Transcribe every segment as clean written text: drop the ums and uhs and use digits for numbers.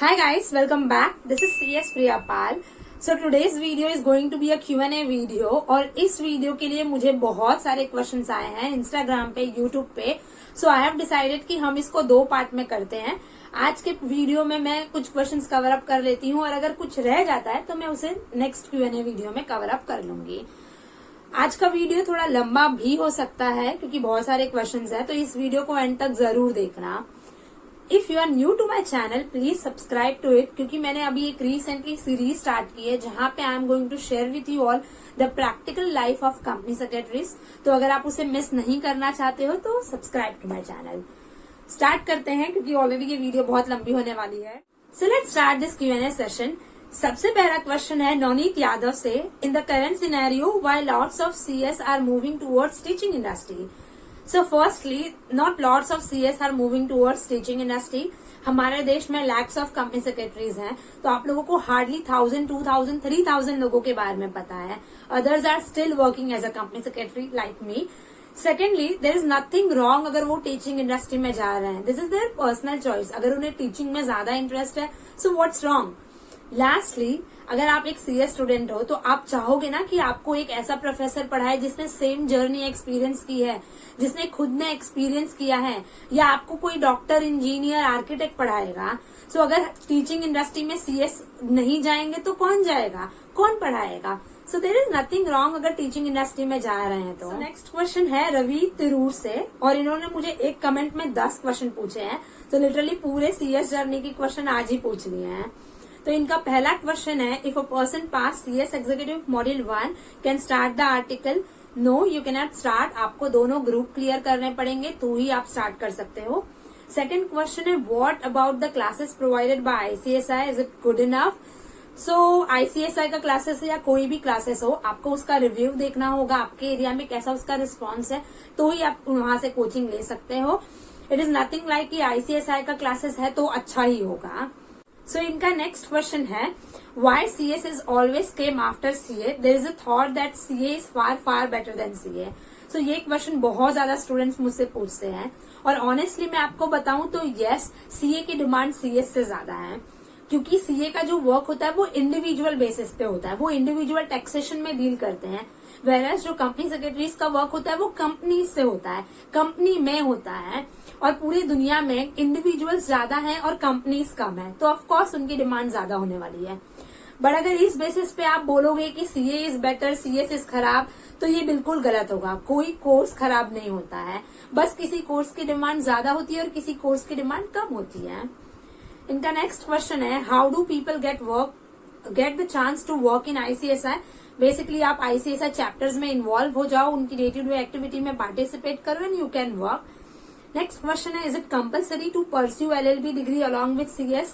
Hi guys, welcome back. This is CS Priyapal. So today's video is going to be a Q&A video और इस video के लिए मुझे बहुत सारे क्वेश्चंस आए हैं इंस्टाग्राम पे, यूट्यूब पे. सो आई हैव डिसाइडेड कि हम इसको 2 पार्ट में करते हैं. आज के वीडियो में मैं कुछ क्वेश्चंस कवर अप कर लेती हूँ और अगर कुछ रह जाता है तो मैं उसे नेक्स्ट Q&A वीडियो में कवर अप कर लूंगी. आज का वीडियो थोड़ा लंबा भी हो सकता है क्योंकि बहुत सारे क्वेश्चंस हैं, तो इस वीडियो को एंड तक जरूर देखना. If you are new to my channel please subscribe to it, क्योंकि मैंने अभी एक रिसेंटली सीरीज स्टार्ट की है जहां पे I am going to share with you all the practical life of company secretaries. तो अगर आप उसे मिस नहीं करना चाहते हो तो subscribe to my channel. Start करते हैं क्योंकि ऑलरेडी ये वीडियो बहुत लंबी होने वाली है. So let's start this Q&A session. सबसे पहला क्वेश्चन है नवनीत यादव से. In the current scenario why lots of CS are moving towards teaching industry. So firstly, not lots of CS are moving towards teaching industry. हमारे देश में lakhs of company secretaries हैं, तो आप लोगों को hardly 1000, 2000, 3000 लोगों के बारे में पता है. Others are still working as a company secretary like me. Secondly, there is nothing wrong अगर वो टीचिंग इंडस्ट्री में जा रहे हैं. This is their personal choice. अगर उन्हें टीचिंग में ज्यादा इंटरेस्ट है, so what's wrong? लास्टली, अगर आप एक CS स्टूडेंट हो तो आप चाहोगे ना कि आपको एक ऐसा प्रोफेसर पढ़ाए जिसने सेम जर्नी एक्सपीरियंस की है, जिसने खुद ने एक्सपीरियंस किया है, या आपको कोई डॉक्टर, इंजीनियर, आर्किटेक्ट पढ़ाएगा. सो अगर टीचिंग इंडस्ट्री में CS नहीं जाएंगे तो कौन जाएगा, कौन पढ़ाएगा? So there is nothing wrong अगर टीचिंग इंडस्ट्री में जा रहे हैं तो. नेक्स्ट क्वेश्चन है रवि तिरूर से और इन्होंने मुझे एक कमेंट में 10 क्वेश्चन पूछे हैं, तो लिटरली पूरे CS जर्नी की क्वेश्चन आज ही पूछ लिए हैं. तो इनका पहला क्वेश्चन है, if a person pass CS executive module 1 can start the article. No, you can not start. आपको दोनों ग्रुप क्लियर करने पड़ेंगे तो ही आप स्टार्ट कर सकते हो. सेकंड क्वेश्चन है, what about the classes provided by ICSI, is it good enough? So ICSI का क्लासेस या कोई भी क्लासेस हो, आपको उसका रिव्यू देखना होगा, आपके एरिया में कैसा उसका रिस्पॉन्स है, तो ही आप वहां से कोचिंग ले सकते हो. इट इज नथिंग लाइक कि ICSI का क्लासेस है तो अच्छा ही होगा. So इनका नेक्स्ट क्वेश्चन है, why CS is always came after CA? There is a thought that CA is far better than CA. So ये क्वेश्चन बहुत ज्यादा स्टूडेंट्स मुझसे पूछते हैं और ऑनेस्टली मैं आपको बताऊं तो यस, CA की डिमांड CS से ज्यादा है, क्योंकि CA का जो वर्क होता है वो इंडिविजुअल बेसिस पे होता है, वो इंडिविजुअल टैक्सेशन में डील करते हैं. वेरएज जो कंपनी सेक्रेटरीज का वर्क होता है वो कंपनी से होता है, कंपनी में होता है, और पूरी दुनिया में इंडिविजुअल्स ज्यादा हैं और कंपनीज कम है, तो ऑफ कोर्स उनकी डिमांड ज्यादा होने वाली है. बट अगर इस बेसिस पे आप बोलोगे कि CA is better, CS is खराब, तो ये बिल्कुल गलत होगा. कोई कोर्स खराब नहीं होता है, बस किसी कोर्स की डिमांड ज्यादा होती है और किसी कोर्स की डिमांड कम होती है. इनका नेक्स्ट क्वेश्चन है, how do people get the chance to work in ICSI? Basically आप ICSI चैप्टर्स में इन्वॉल्व हो जाओ, उनकी डे टू डे एक्टिविटी में पार्टिसिपेट करो and you can work. Next question है, is it compulsory to pursue LLB degree along with CS?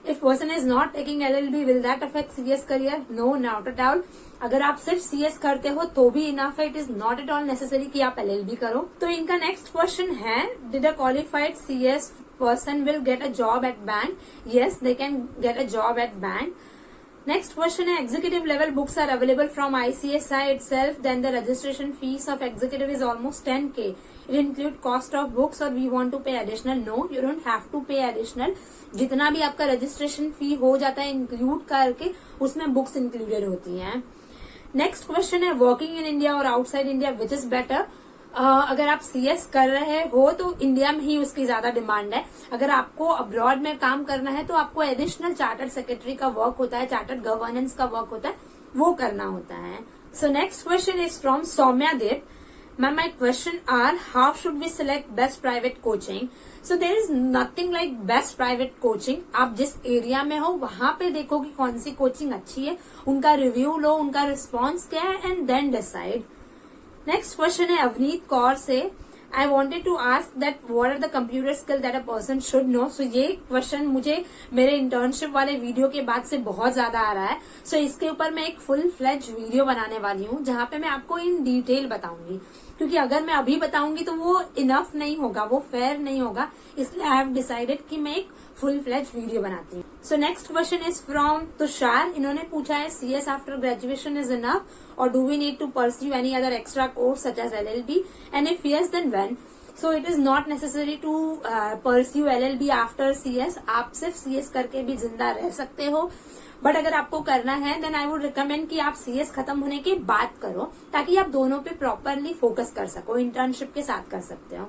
If person is not taking LLB, will that affect CS career? No, not at all. अगर आप सिर्फ CS करते हो तो भी enough है. It is not at all necessary कि आप LLB करो. तो इनका नेक्स्ट क्वेश्चन है, did a qualified CS person will get a job at bank? Yes, they can get a job at bank. Next question है, executive level books are available from ICSI itself, then the registration fees of executive is almost 10K. It include cost of books or we want to pay additional? No, you don't have to pay additional. जितना भी आपका registration fee हो जाता है include करके, उसमें books included होती हैं. Next question है, working in India or outside India, which is better? अगर आप CS कर रहे हो तो इंडिया में ही उसकी ज्यादा डिमांड है. अगर आपको अब्रॉड में काम करना है तो आपको एडिशनल चार्टर्ड सेक्रेटरी का वर्क होता है, चार्टर्ड गवर्नेंस का वर्क होता है, वो करना होता है. So next question is from Saumya Dev. Ma'am, my question are, how should we select best private coaching? So there is nothing like best private coaching. आप जिस एरिया में हो वहां पे देखो कि कौन सी कोचिंग अच्छी है, उनका रिव्यू लो, उनका रिस्पॉन्स क्या है, and then decide. Next question है अवनीत कौर से. I wanted to ask that what are the computer skill that a person should know. So ये क्वेश्चन मुझे मेरे इंटर्नशिप वाले वीडियो के बाद से बहुत ज्यादा आ रहा है. सो इसके ऊपर मैं एक फुल फ्लेज वीडियो बनाने वाली हूँ जहां पे मैं आपको इन डिटेल बताऊंगी, क्योंकि अगर मैं अभी बताऊंगी तो वो इनफ नहीं होगा, वो फेयर नहीं होगा. इसलिए आई हैव डिसाइडेड कि मैं एक फुल फ्लेज वीडियो बनाती हूँ. So next question is from Tushar. इन्होंने पूछा है, CS after graduation is enough और do we need to pursue any other extra course such as LLB, and if yes then when? So it is not necessary to pursue LLB after CS. आप सिर्फ CS करके भी जिंदा रह सकते हो, but अगर आपको करना है देन आई वुड रिकमेंड कि आप CS खत्म होने के बाद करो, ताकि आप दोनों पे प्रॉपरली फोकस कर सको, इंटर्नशिप के साथ कर सकते हो.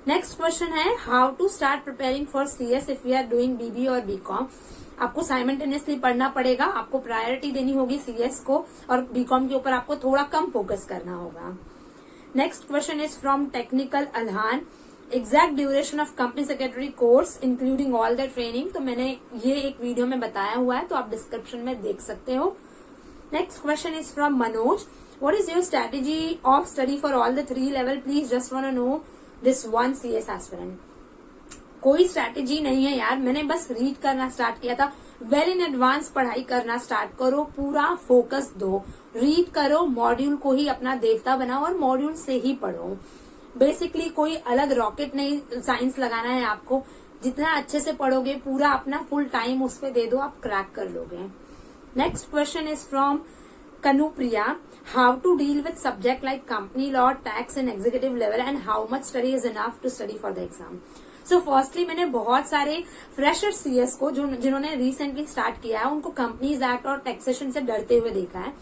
नेक्स्ट क्वेश्चन है how to start preparing for CS if we are doing BB और BCom. आपको साइमल्टेनियसली पढ़ना पड़ेगा, आपको प्रायोरिटी देनी होगी CS को, और BCom के ऊपर आपको थोड़ा कम फोकस करना होगा. Next question is from technical Alhan. Exact duration of company secretary course including all the training. तो मैंने ये एक वीडियो में बताया हुआ है, तो आप डिस्क्रिप्शन में देख सकते हो. Next question is from Manoj. What is your strategy of study for all the 3 level? Please just want to know this one CS aspirant. कोई स्ट्रैटेजी नहीं है यार, मैंने बस रीड करना स्टार्ट किया था. वेल इन एडवांस पढ़ाई करना स्टार्ट करो, पूरा फोकस दो, रीड करो, मॉड्यूल को ही अपना देवता बनाओ और मॉड्यूल से ही पढ़ो. बेसिकली कोई अलग रॉकेट नहीं साइंस लगाना है आपको. जितना अच्छे से पढ़ोगे, पूरा अपना फुल टाइम उस पर दे दो, आप क्रैक कर लोगे. Next question is from Kanupriya. How to deal with subject like company law, tax and executive level, and how much study is enough to study for the exam? So firstly मैंने बहुत सारे fresher CS को जिन्होंने recently start किया है, उनको companies act और taxation से डरते हुए देखा है.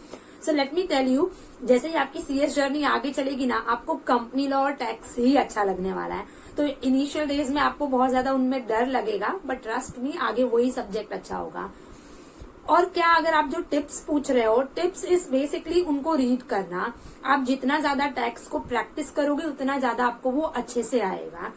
So let me tell you, जैसे ही आपकी CS जर्नी आगे चलेगी ना, आपको कंपनी लॉ और टैक्स ही अच्छा लगने वाला है. तो इनिशियल डेज में आपको बहुत ज्यादा उनमें डर लगेगा, बट ट्रस्ट मी आगे वही सब्जेक्ट अच्छा होगा. और क्या, अगर आप जो टिप्स पूछ रहे हो, टिप्स इज बेसिकली उनको रीड करना. आप जितना ज्यादा टैक्स को प्रैक्टिस करोगे उतना ज्यादा आपको वो अच्छे से आएगा.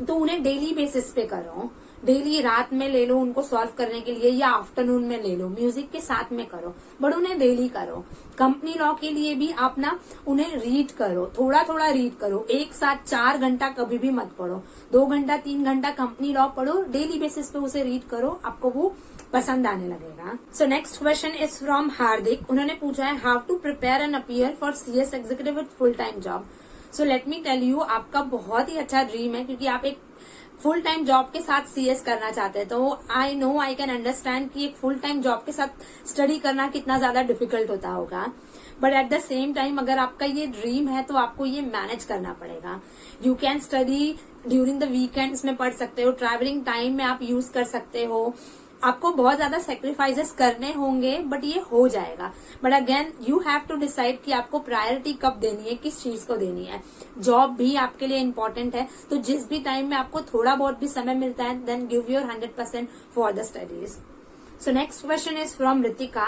तो उन्हें डेली बेसिस पे करो, डेली रात में ले लो उनको सॉल्व करने के लिए, या आफ्टरनून में ले लो, म्यूजिक के साथ में करो, बट उन्हें डेली करो. कंपनी लॉ के लिए भी आप ना उन्हें रीड करो, थोड़ा थोड़ा रीड करो. एक साथ 4 घंटा कभी भी मत पढ़ो, 2 घंटा 3 घंटा कंपनी लॉ पढ़ो, डेली बेसिस पे उसे रीड करो, आपको वो पसंद आने लगेगा. So next question is from Hardik. उन्होंने पूछा है how to prepare and appear for CS executive with full time job. So let me tell you, आपका बहुत ही अच्छा ड्रीम है, क्योंकि आप एक फुल टाइम जॉब के साथ CS करना चाहते हैं. तो I know, I can understand कि एक फुल टाइम जॉब के साथ स्टडी करना कितना ज्यादा डिफिकल्ट होता होगा. But at the same time अगर आपका ये ड्रीम है तो आपको ये मैनेज करना पड़ेगा. You can study during the weekends में पढ़ सकते हो, ट्रैवलिंग टाइम में आप यूज कर सकते हो. आपको बहुत ज्यादा सेक्रीफाइसेस करने होंगे, बट ये हो जाएगा. But again you have to decide कि आपको प्रायोरिटी कब देनी है, किस चीज को देनी है. जॉब भी आपके लिए इम्पोर्टेंट है, तो जिस भी टाइम में आपको थोड़ा बहुत भी समय मिलता है, then give your 100% for the studies. So next question is from Ritika.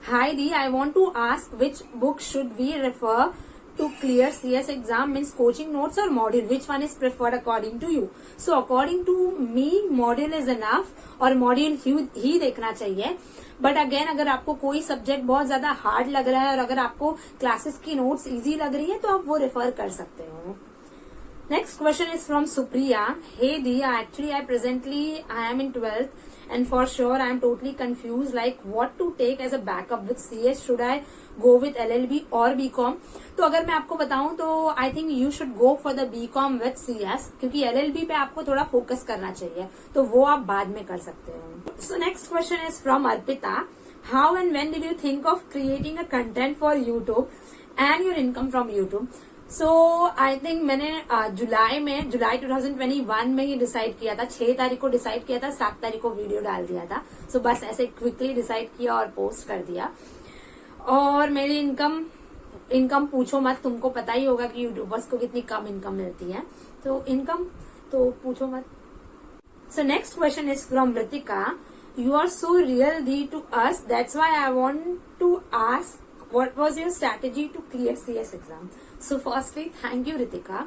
Hi दी, I want to ask which book should we refer to clear CS exam, means coaching notes or module, which one is preferred according to you? So according to me module is enough, और module ही देखना चाहिए. But again अगर आपको कोई subject बहुत ज्यादा hard लग रहा है और अगर आपको क्लासेस की नोट्स इजी लग रही है तो आप वो रेफर कर सकते हो. Next question is from Supriya. Hey Diya, actually I am in 12th and for sure I am totally confused like what to take as a backup with CS. Should I go with LLB or BCom? तो अगर मैं आपको बताऊं तो I think you should go for the BCom with CS, क्योंकि LLB पे आपको थोड़ा फोकस करना चाहिए, तो वो आप बाद में कर सकते हो. So next question is from Arpita. How and when did you think of creating a content for YouTube and your income from YouTube? So I think मैंने जुलाई 2021 में ही डिसाइड किया था. 6 तारीख को डिसाइड किया था, 7 तारीख को वीडियो डाल दिया था. सो बस ऐसे क्विकली डिसाइड किया और पोस्ट कर दिया. और मेरी इनकम पूछो मत, तुमको पता ही होगा कि यूट्यूबर्स को कितनी कम इनकम मिलती है, तो इनकम तो पूछो मत. So next question is from Ritika. You are so real दी to us, that's why I want to ask what was your strategy to clear CS exam? So firstly, thank you Ritika.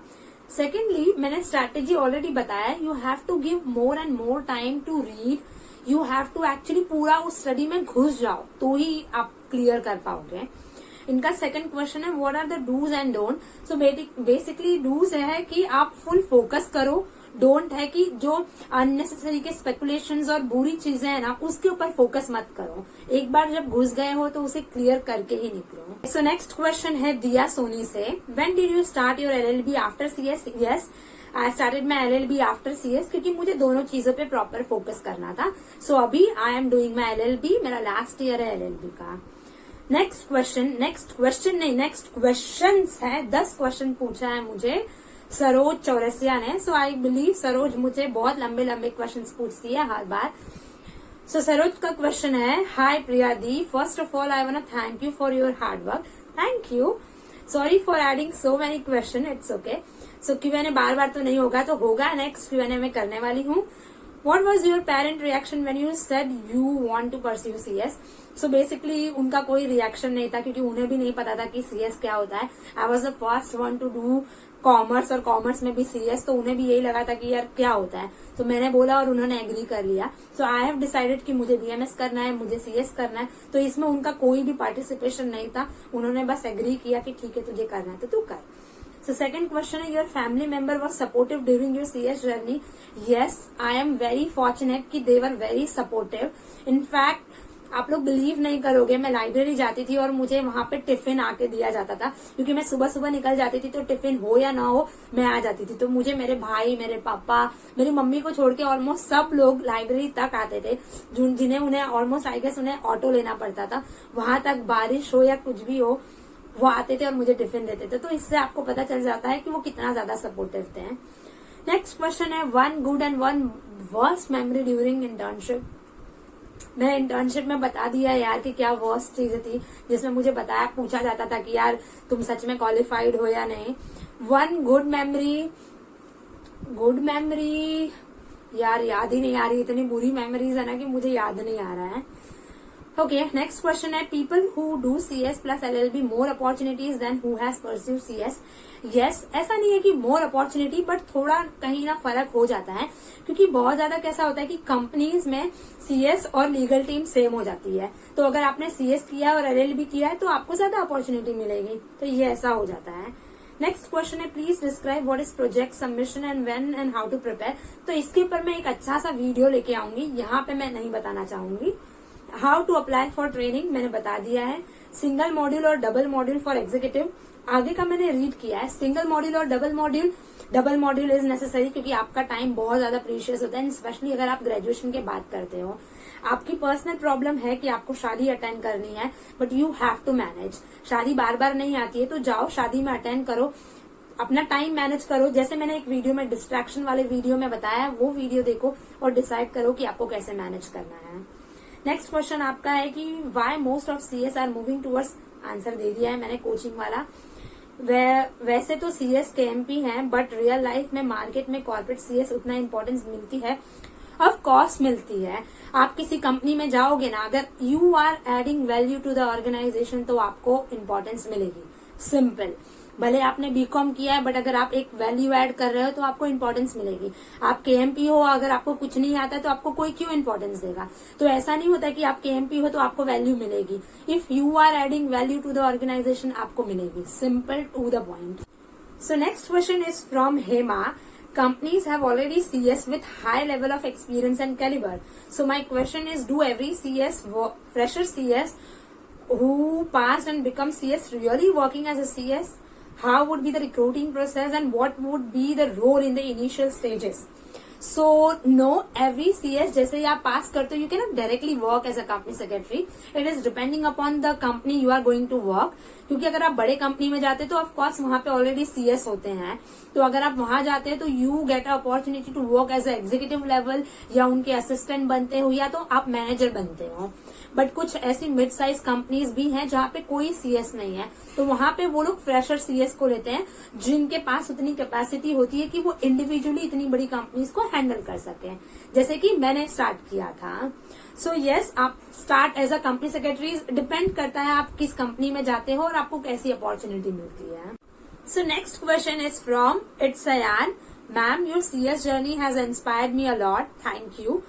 Secondly, मैंने strategy already बताया. You have to give more and more time to read. You have to actually पूरा उस study में घुस जाओ, तो ही आप clear कर पाओगे. इनका सेकंड क्वेश्चन है what are the dos and don't. So basically dos है कि आप फुल फोकस करो, डोंट है कि जो अननेसेसरी के स्पेकुलेशंस और बुरी चीजें हैं ना उसके ऊपर फोकस मत करो. एक बार जब घुस गए हो तो उसे क्लियर करके ही निकलो. सो नेक्स्ट क्वेश्चन है दिया सोनी से. When did you start your LLB after CS? Yes, I started my LLB after CS, क्योंकि मुझे दोनों चीजों पे प्रॉपर फोकस करना था. सो अभी I am doing my LLB, मेरा लास्ट ईयर है LLB का. नेक्स्ट क्वेश्चन है, 10 क्वेश्चन पूछा है मुझे. सरोज चौरसिया ने। सो आई बिलीव सरोज मुझे बहुत लंबे लंबे क्वेश्चंस पूछती है हर बार। सो सरोज का क्वेश्चन है, hi Priya di, first of all I want to thank you for your hard work. Thank you, sorry for adding so many question, it's okay. So Q&A बार बार तो नहीं होगा, तो होगा नेक्स्ट Q&A में करने वाली हूँ। What was your parent reaction when you said you want to pursue CS? So basically उनका कोई रिएक्शन नहीं था, क्योंकि उन्हें भी नहीं पता था कि CS क्या होता है। I was the first one to do commerce, और कॉमर्स में भी CS, तो उन्हें भी यही लगा था कि यार क्या होता है। तो मैंने बोला और उन्होंने एग्री कर लिया। सो आई हैव डिसाइडेड कि मुझे BMS करना है, मुझे CS करना है। तो इसमें उनका कोई भी पार्टिसिपेशन नहीं था, उन्होंने बस एग्री किया कि ठीक है तुझे करना है तो तू कर। So second question है, your family member was supportive during your CS journey? Yes, I am very fortunate कि they were very supportive. In fact, आप लोग बिलीव नहीं करोगे, मैं लाइब्रेरी जाती थी और मुझे वहां पे टिफिन आके दिया जाता था, क्योंकि मैं सुबह सुबह निकल जाती थी, तो टिफिन हो या ना हो मैं आ जाती थी। तो मुझे मेरे भाई, मेरे पापा, मेरी मम्मी को छोड़ के ऑलमोस्ट सब लोग लाइब्रेरी तक आते थे, जिन्हें उन्हें ऑलमोस्ट आई गेस उन्हें ऑटो लेना पड़ता था। वहां तक बारिश हो या कुछ भी हो, वो आते थे और मुझे टिफिन देते थे। तो इससे आपको पता चल जाता है कि वो कितना ज्यादा सपोर्टिव थे। नेक्स्ट क्वेश्चन है, one good and one worst memory during internship. मैं इंटर्नशिप में बता दिया यार कि क्या वर्स्ट चीजें थी, जिसमें मुझे बताया, पूछा जाता था कि यार तुम सच में क्वालिफाइड हो या नहीं। वन गुड मेमोरी यार याद ही नहीं आ रही, इतनी बुरी मेमोरीज है ना कि मुझे याद नहीं आ रहा है। ओके, नेक्स्ट क्वेश्चन है, people who do CS plus LLB more opportunities than who has pursue CS? Yes, ऐसा नहीं है कि मोर अपॉर्चुनिटी, बट थोड़ा कहीं ना फर्क हो जाता है, क्योंकि बहुत ज्यादा कैसा होता है कि कंपनीज में CS और लीगल टीम सेम हो जाती है। तो अगर आपने CS किया है और LLB किया है तो आपको ज्यादा अपॉर्चुनिटी मिलेगी, तो ये ऐसा हो जाता है। नेक्स्ट क्वेश्चन है, please describe what is project submission and when and how to prepare. तो इसके ऊपर मैं एक अच्छा सा वीडियो लेके आऊंगी, यहाँ पे मैं नहीं बताना चाहूंगी। How to apply for training मैंने बता दिया है। सिंगल मॉड्यूल और डबल मॉड्यूल फॉर एग्जीक्यूटिव आगे का मैंने रीड किया है। सिंगल मॉड्यूल और डबल मॉड्यूल इज नेसेसरी, क्योंकि आपका टाइम बहुत ज्यादा प्रीशियस होता है, स्पेशली अगर आप ग्रेजुएशन के बाद करते हो। आपकी पर्सनल प्रॉब्लम है कि आपको शादी अटेंड करनी है, but you have to manage. शादी बार बार नहीं आती है, तो जाओ शादी में अटेंड करो, अपना टाइम मैनेज करो। जैसे मैंने एक वीडियो में डिस्ट्रैक्शन वाले वीडियो में बताया, वो वीडियो देखो और डिसाइड करो कि आपको कैसे मैनेज करना है। नेक्स्ट क्वेश्चन आपका है कि why most of CS are moving towards, answer दे दिया है मैंने कोचिंग वाला। वैसे तो CS KMP है, बट रियल लाइफ में मार्केट में कॉर्पोरेट CS उतना इम्पोर्टेंस मिलती है, ऑफ कोर्स मिलती है। आप किसी कंपनी में जाओगे ना, अगर you are adding value to the organisation तो आपको इम्पोर्टेंस मिलेगी, सिंपल। भले आपने BCom किया है, बट अगर आप एक वैल्यू ऐड कर रहे हो तो आपको इम्पोर्टेंस मिलेगी। आप KMP हो, अगर आपको कुछ नहीं आता है तो आपको कोई क्यों इम्पोर्टेंस देगा। तो ऐसा नहीं होता कि आप KMP हो तो आपको वैल्यू मिलेगी। If you are adding value to the organisation आपको मिलेगी, simple to the point. So next question is from Hema. Companies have already CS with high level of experience and caliber. So my question is, do every fresher CS who passed and become CS really working as a CS? How would be the recruiting process and what would be the role in the initial stages? So no, every CS जैसे ही आप पास करते हो, you cannot directly work as a company secretary. It is depending upon the company you are going to work. क्योंकि अगर आप बड़े company में जाते हैं तो ऑफ कोर्स वहां पे ऑलरेडी CS होते हैं, तो अगर आप वहां जाते हैं तो you get opportunity to work as executive level, या उनके असिस्टेंट बनते हो, या तो आप मैनेजर बनते हो। बट कुछ ऐसी मिड साइज कंपनीज भी हैं जहाँ पे कोई CS नहीं है, तो वहां पे वो लोग फ्रेशर CS को लेते हैं, जिनके पास उतनी कैपेसिटी होती है कि वो इंडिविजुअली इतनी बड़ी कंपनीज को हैंडल कर सके, जैसे कि मैंने स्टार्ट किया था। सो यस, आप start as a company secretary, depend करता है आप किस कंपनी में जाते हो और आपको कैसी अपॉर्चुनिटी मिलती है। So next question is from it's Ayaan. Ma'am, your CS journey has inspired me a lot, thank you.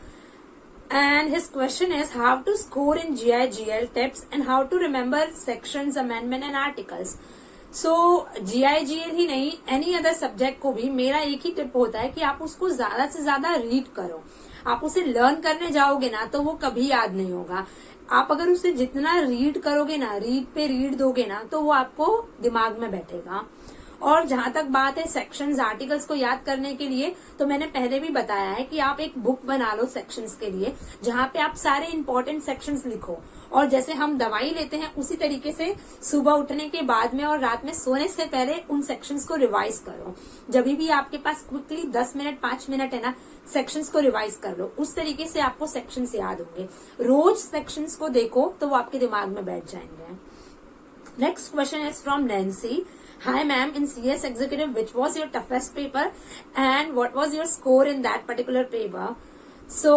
And his question is how to score in GIGL tips and how to remember sections, amendment and articles. So GIGL ही नहीं, any other subject को भी मेरा एक ही tip होता है कि आप उसको ज्यादा से ज्यादा रीड करो। आप उसे लर्न करने जाओगे ना तो वो कभी याद नहीं होगा। आप अगर उसे जितना रीड करोगे ना, रीड पे रीड दोगे ना, तो वो आपको दिमाग में बैठेगा। और जहां तक बात है सेक्शंस आर्टिकल्स को याद करने के लिए, तो मैंने पहले भी बताया है कि आप एक बुक बना लो सेक्शंस के लिए, जहां पे आप सारे इंपॉर्टेंट सेक्शंस लिखो, और जैसे हम दवाई लेते हैं उसी तरीके से सुबह उठने के बाद में और रात में सोने से पहले उन सेक्शंस को रिवाइज करो। जब भी आपके पास क्विकली 10 मिनट 5 मिनट है ना, सेक्शंस को रिवाइज कर लो, उस तरीके से आपको सेक्शंस याद होंगे। रोज सेक्शंस को देखो तो वो आपके दिमाग में बैठ जाएंगे। Next question is from Nancy. Hi ma'am, in CS Executive, which was your toughest paper and what was your score in that particular paper? So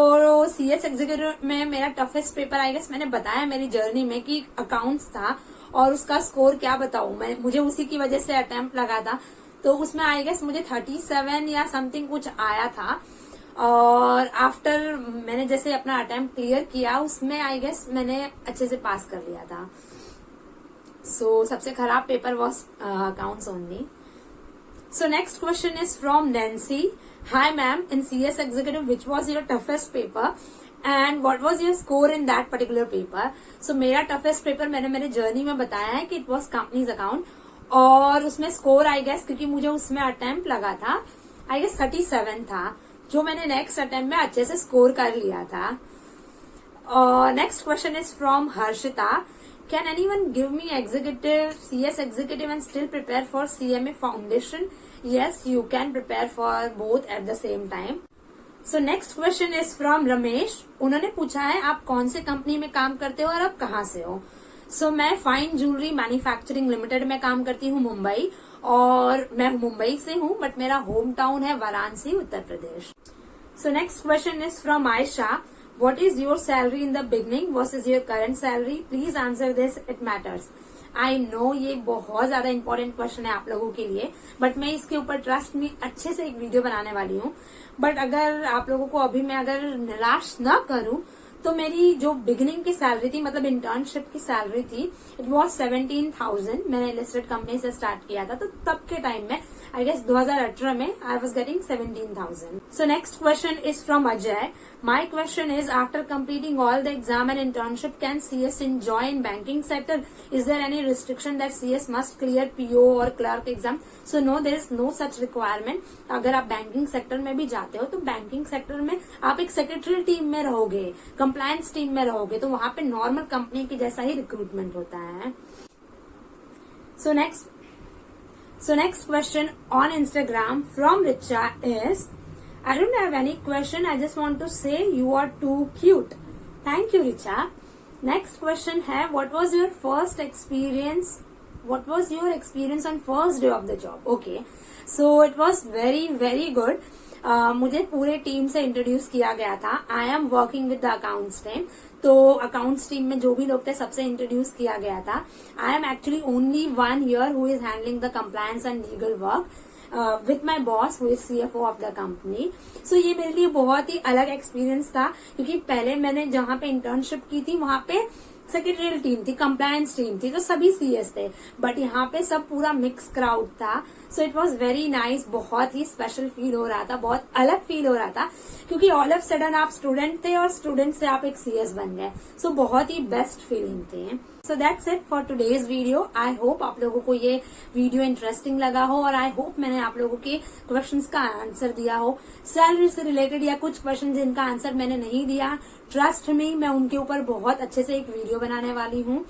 CS Executive में मेरा toughest paper आई गेस मैंने बताया मेरी journey में कि accounts था, और उसका स्कोर क्या बताऊं मैं, मुझे उसी की वजह से अटेम्प्ट लगा था, तो उसमें आई गेस मुझे 37 या समथिंग कुछ आया था। और आफ्टर मैंने जैसे अपना अटेम्प्ट क्लियर किया उसमें आई गेस मैंने अच्छे से पास कर लिया था। So, सबसे खराब paper was accounts only. So, next question is from Nancy. Hi ma'am, in CS Executive, which was your toughest paper and what was your score in that particular paper? So, मेरा toughest paper मैंने मेरे journey में बताया है कि it was company's account, और उसमें score I guess, क्योंकि मुझे उसमें अटेम्प्ट लगा था, आई गेस 37 था, जो मैंने नेक्स्ट अटेम्प्ट में अच्छे से स्कोर कर लिया था। और next question is from Harshita. Can anyone give me executive, CS executive and still prepare for CMA foundation? Yes, you can prepare for both at the same time. So next question is from Ramesh. उन्होंने पूछा है आप कौन से company में काम करते हो और आप कहाँ से हो। So मैं फाइन ज्वेलरी मैन्युफैक्चरिंग लिमिटेड में काम करती हूँ मुंबई, और मैं मुंबई से हूँ बट मेरा होम टाउन है Varanasi, Uttar Pradesh. So next question is from Ayesha. What is your salary in the beginning versus your current salary? Please answer this. It matters. I know ये बहुत ज्यादा इंपॉर्टेंट क्वेश्चन है आप लोगों के लिए, बट मैं इसके ऊपर ट्रस्ट में अच्छे से एक वीडियो बनाने वाली हूँ। बट अगर आप लोगों को अभी मैं अगर निराश न करूँ, तो मेरी जो बिगिनिंग की सैलरी थी, मतलब इंटर्नशिप की सैलरी थी, इट वॉज 17,000। मैंने लिस्टेड कंपनी से स्टार्ट किया था, तो तब के टाइम में आई गेस 2018 में I was getting 17,000। So next question is from Ajay. My question is after completing all the exam and internship can CS enjoy in banking sector? Is there any restriction that CS must clear PO और clerk exam? So no, there is no such requirement. अगर आप banking sector में भी जाते हो तो banking sector में आप एक सेक्रेटरी टीम में रहोगे, कंप्लायंस टीम में रहोगे, तो वहां पे नॉर्मल कंपनी की जैसा ही रिक्रूटमेंट होता है। So next question on Instagram from Richa is, I don't have any question, I just want to say you are too cute. Thank you Richa. Next question है, what was your experience on first day of the job? Okay, so it was very good. मुझे पूरे team से introduce किया गया था। I am working with the accounts team, तो accounts team में जो भी लोग थे सबसे इंट्रोड्यूस किया गया था। I am actually only one here who is handling the compliance and legal work with my boss who is CFO of the company. So ये मेरे लिए बहुत ही अलग एक्सपीरियंस था, क्योंकि पहले मैंने जहां पे इंटर्नशिप की थी वहां पे सेक्रेटरियल टीम थी, कंप्लायंस टीम थी, तो सभी CS थे, बट यहाँ पे सब पूरा मिक्स क्राउड था। So it was very nice, बहुत ही स्पेशल फील हो रहा था, बहुत अलग फील हो रहा था, क्योंकि ऑल ऑफ सडन आप स्टूडेंट थे और स्टूडेंट से आप एक CS बन गए। सो बहुत ही बेस्ट फीलिंग थे। So that's it for today's video. I hope आप लोगों को ये वीडियो इंटरेस्टिंग लगा हो, और आई होप मैंने आप लोगों के क्वेश्चंस का आंसर दिया हो। सैलरी से रिलेटेड या कुछ क्वेश्चन जिनका आंसर मैंने नहीं दिया, ट्रस्ट में मैं उनके ऊपर बहुत अच्छे से एक वीडियो बनाने वाली हूँ।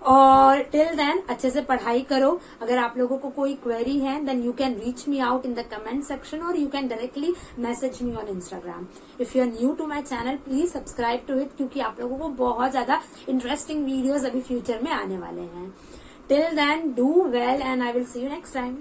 और टिल देन अच्छे से पढ़ाई करो। अगर आप लोगों को कोई क्वेरी है then you can reach me out in the comment section, और you can directly message me on Instagram. If you are new to my channel please subscribe to it, क्योंकि आप लोगों को बहुत ज्यादा इंटरेस्टिंग वीडियोज अभी future में आने वाले हैं। Till then do well and I will see you next time.